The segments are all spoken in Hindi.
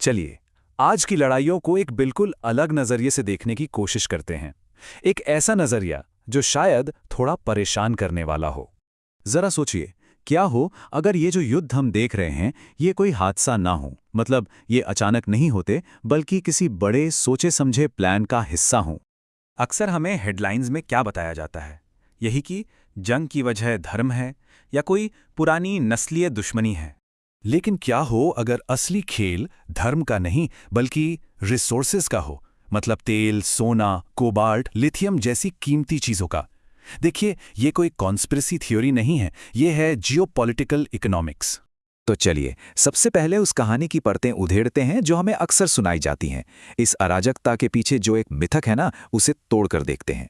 चलिए, आज की लड़ाइयों को एक बिल्कुल अलग नजरिए से देखने की कोशिश करते हैं। एक ऐसा नजरिया जो शायद थोड़ा परेशान करने वाला हो। जरा सोचिए, क्या हो अगर ये जो युद्ध हम देख रहे हैं ये कोई हादसा ना हो, मतलब ये अचानक नहीं होते बल्कि किसी बड़े सोचे समझे प्लान का हिस्सा हो। अक्सर हमें हेडलाइंस में क्या बताया जाता है? यही कि जंग की वजह धर्म है या कोई पुरानी नस्लीय दुश्मनी है। लेकिन क्या हो अगर असली खेल धर्म का नहीं बल्कि रिसोर्सेज का हो, मतलब तेल, सोना, कोबाल्ट, लिथियम जैसी कीमती चीजों का। देखिए, ये कोई कॉन्स्पिरेसी थ्योरी नहीं है, ये है जियोपॉलिटिकल इकोनॉमिक्स। तो चलिए, सबसे पहले उस कहानी की परतें उधेड़ते हैं जो हमें अक्सर सुनाई जाती हैं। इस अराजकता के पीछे जो एक मिथक है ना, उसे तोड़कर देखते हैं।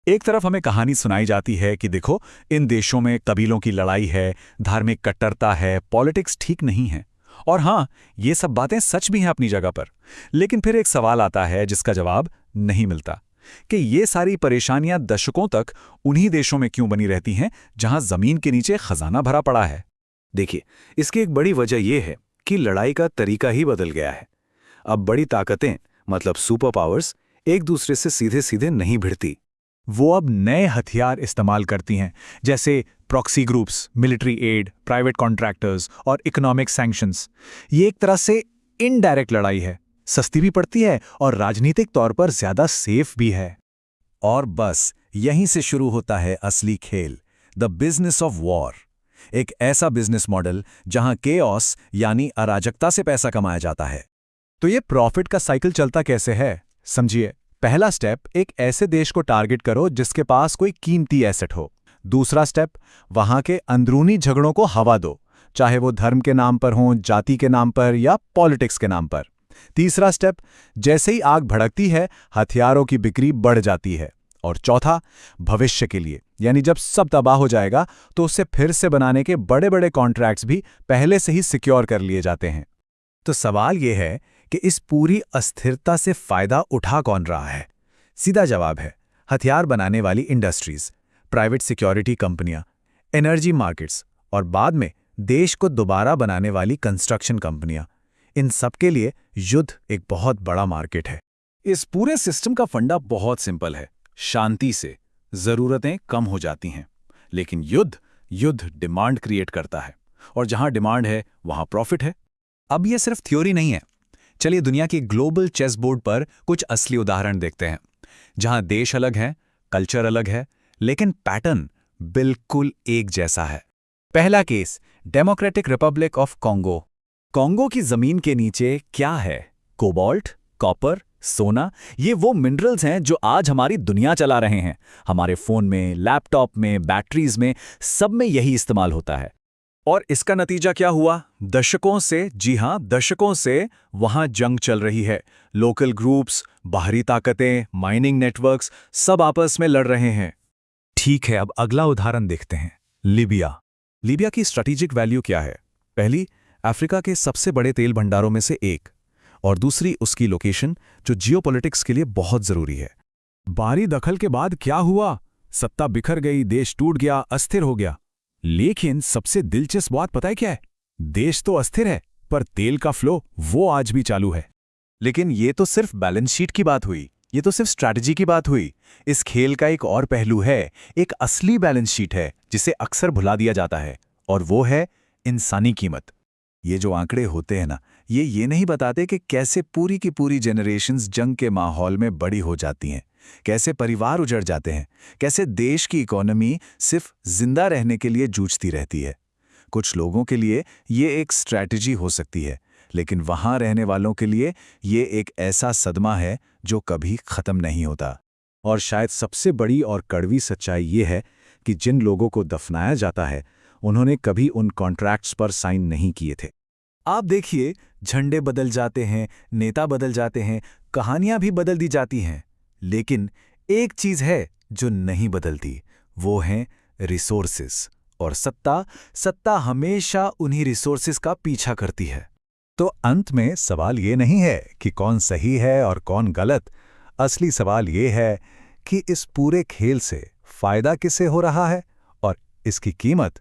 एक तरफ हमें कहानी सुनाई जाती है कि देखो, इन देशों में कबीलों की लड़ाई है, धार्मिक कट्टरता है, पॉलिटिक्स ठीक नहीं है। और हाँ, ये सब बातें सच भी हैं अपनी जगह पर। लेकिन फिर एक सवाल आता है जिसका जवाब नहीं मिलता कि ये सारी परेशानियां दशकों तक उन्हीं देशों में क्यों बनी रहती हैं जहां जमीन के नीचे खजाना भरा पड़ा है। देखिए, इसकी एक बड़ी वजह यह है कि लड़ाई का तरीका ही बदल गया है। अब बड़ी ताकतें, मतलब सुपर पावर्स, एक दूसरे से सीधे सीधे नहीं भिड़ती। वो अब नए हथियार इस्तेमाल करती हैं, जैसे proxy groups, military add, private contractors और इकोनॉमिक सैंक्शंस। ये एक तरह से इनडायरेक्ट लड़ाई है, सस्ती भी पड़ती है और राजनीतिक तौर पर ज्यादा सेफ भी है। और बस यहीं से शुरू होता है असली खेल, द बिजनेस ऑफ वॉर। एक ऐसा बिजनेस मॉडल जहां केओस यानी अराजकता से पैसा कमाया जाता है। तो ये प्रॉफिट का साइकिल चलता कैसे है, समझिए। पहला स्टेप, एक ऐसे देश को टारगेट करो जिसके पास कोई कीमती एसेट हो। दूसरा स्टेप, वहां के अंदरूनी झगड़ों को हवा दो, चाहे वो धर्म के नाम पर हो, जाति के नाम पर या पॉलिटिक्स के नाम पर। तीसरा स्टेप, जैसे ही आग भड़कती है हथियारों की बिक्री बढ़ जाती है। और चौथा, भविष्य के लिए, यानी जब सब तबाह हो जाएगा तो उसे फिर से बनाने के बड़े बड़े कॉन्ट्रैक्ट्स भी पहले से ही सिक्योर कर लिए जाते हैं। तो सवाल यह है कि इस पूरी अस्थिरता से फायदा उठा कौन रहा है? सीधा जवाब है हथियार बनाने वाली इंडस्ट्रीज, प्राइवेट सिक्योरिटी कंपनियां, एनर्जी मार्केट्स और बाद में देश को दोबारा बनाने वाली कंस्ट्रक्शन कंपनियां। इन सब के लिए युद्ध एक बहुत बड़ा मार्केट है। इस पूरे सिस्टम का फंडा बहुत सिंपल है, शांति से जरूरतें कम हो जाती हैं। लेकिन युद्ध डिमांड क्रिएट करता है, और जहां डिमांड है वहां प्रॉफिट है। अब यह सिर्फ थ्योरी नहीं है। चलिए दुनिया के ग्लोबल चेस बोर्ड पर कुछ असली उदाहरण देखते हैं, जहां देश अलग हैं, कल्चर अलग है, लेकिन पैटर्न बिल्कुल एक जैसा है। पहला case, democratic Republic of Congo. Congo की जमीन के नीचे क्या है? कोबाल्ट, कॉपर, सोना। ये वो मिनरल्स हैं जो आज हमारी दुनिया चला रहे हैं। हमारे फोन में, लैपटॉप में, बैटरीज में, सब में यही इस्तेमाल होता है। और इसका नतीजा क्या हुआ? दशकों से, जी हां, दशकों से वहां जंग चल रही है। लोकल ग्रुप्स, बाहरी ताकतें, माइनिंग नेटवर्क्स, सब आपस में लड़ रहे हैं। ठीक है, अब अगला उदाहरण देखते हैं, लीबिया। लीबिया की स्ट्रैटेजिक वैल्यू क्या है? पहली, अफ्रीका के सबसे बड़े तेल भंडारों में से एक, और दूसरी उसकी लोकेशन जो जियोपॉलिटिक्स के लिए बहुत जरूरी है। बाहरी दखल के बाद क्या हुआ? सत्ता बिखर गई, देश टूट गया, अस्थिर हो गया। लेकिन सबसे दिलचस्प बात पता है क्या है? देश तो अस्थिर है, पर तेल का फ्लो वो आज भी चालू है। लेकिन ये तो सिर्फ बैलेंस शीट की बात हुई, ये तो सिर्फ स्ट्रैटेजी की बात हुई। इस खेल का एक और पहलू है, एक असली बैलेंस शीट है जिसे अक्सर भुला दिया जाता है, और वो है इंसानी कीमत। ये जो आंकड़े होते हैं ना, ये नहीं बताते कि कैसे पूरी की पूरी जनरेशन्स जंग के माहौल में बड़ी हो जाती हैं, कैसे परिवार उजड़ जाते हैं, कैसे देश की इकोनॉमी सिर्फ जिंदा रहने के लिए जूझती रहती है। कुछ लोगों के लिए ये एक स्ट्रैटेजी हो सकती है, लेकिन वहां रहने वालों के लिए ये एक ऐसा सदमा है जो कभी खत्म नहीं होता। और शायद सबसे बड़ी और कड़वी सच्चाई ये है कि जिन लोगों को दफनाया जाता है उन्होंने कभी उन कॉन्ट्रैक्ट्स पर साइन नहीं किए थे। आप देखिए, झंडे बदल जाते हैं, नेता बदल जाते हैं, कहानियां भी बदल दी जाती हैं, लेकिन एक चीज है जो नहीं बदलती, वो हैं रिसोर्सेस। और सत्ता हमेशा उन्हीं रिसोर्सेस का पीछा करती है। तो अंत में सवाल ये नहीं है कि कौन सही है और कौन गलत। असली सवाल ये है कि इस पूरे खेल से फायदा किसे हो रहा है और इसकी कीमत